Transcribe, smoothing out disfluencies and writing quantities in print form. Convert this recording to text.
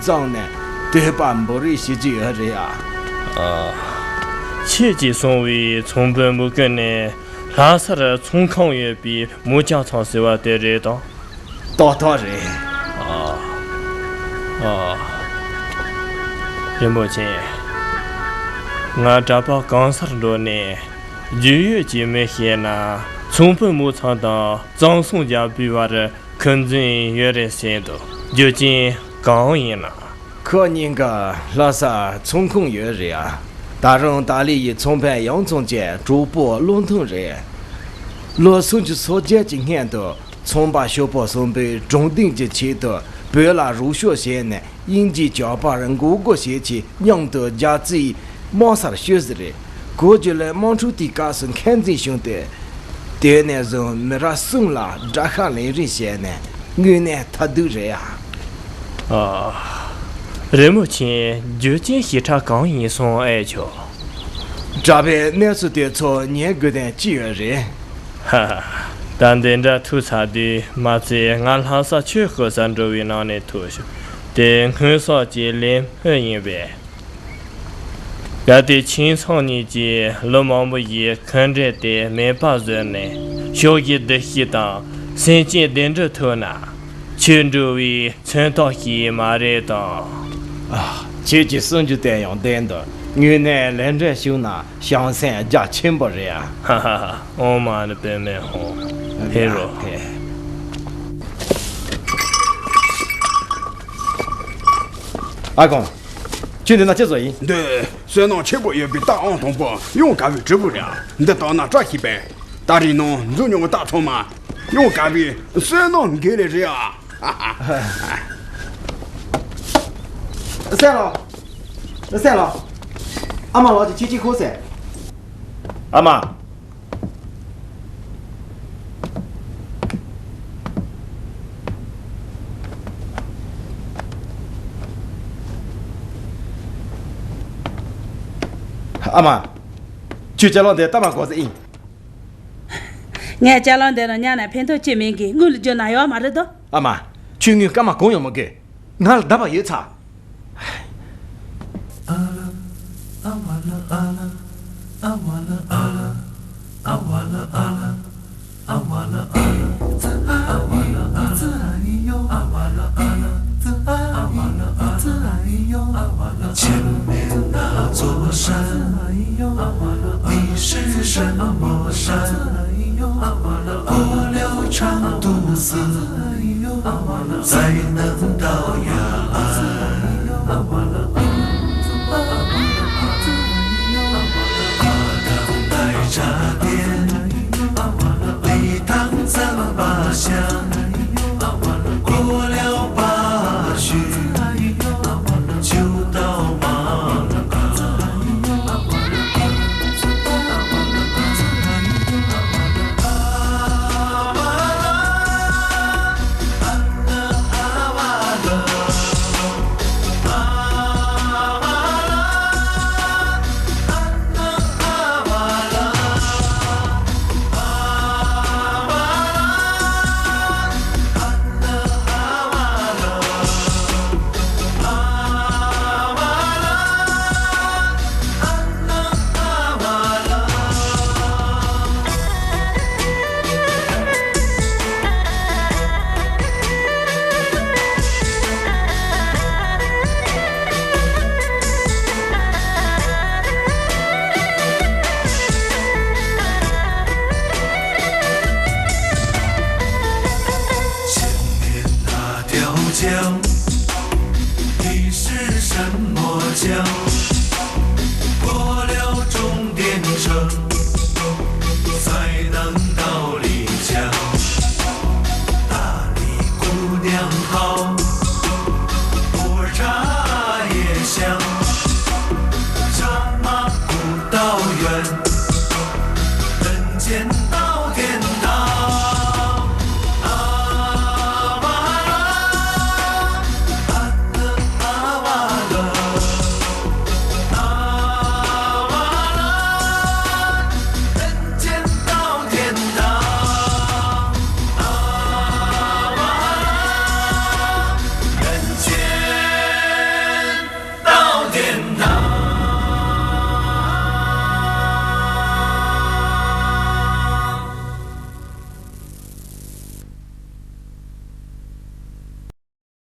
脏呢，对半不瑞西这样子呀。切记所谓从本木根呢，拉萨的从康月比木匠厂是话对人的。当然。任木匠，我这把刚上路呢，6月节没写呢，从本木厂的张宋家比话的肯定有点些多，究竟刚赢了。可人个拉萨从控有人呀，大人大利从办杨总监主播龙腾人，罗宋就所见经验的，从把小包送被中等级起的，别拉入学线呢，应急教把人各个学期让得家自己马上的学习的，过去了忙出的家生看见兄弟，对那人没啥送了，这还来人些呢，我呢他都这样。任木匠究竟是他刚赢送爱情。这边那是对错，年个的几个人。哈哈，但等着吐槽的，马在俺拉萨去和尚周围那里吐去，等很少见脸很一般。俺的清朝年间，老毛木也看着的没把人呢，小一的西当，先见等着头呢，全周围全到西马来当。这几生就这样等的，我呢连着修呢，香山加千把人呀。哈哈哈，我妈的白面红，黑肉。阿公，今天那接作业？对，虽然全部也比大昂同胞，用干位治不了，你得到那这一般，大人弄就让我大错嘛，用干位虽然弄给了这样，哈哈。散了，阿妈老去口噻。阿妈，阿妈，去家老的大马锅子印。俺家老的了，娘那偏头见面给，我就那样嘛的多。阿妈，去你干嘛公用么给？俺大把有茶。前面那座山，你是什么山？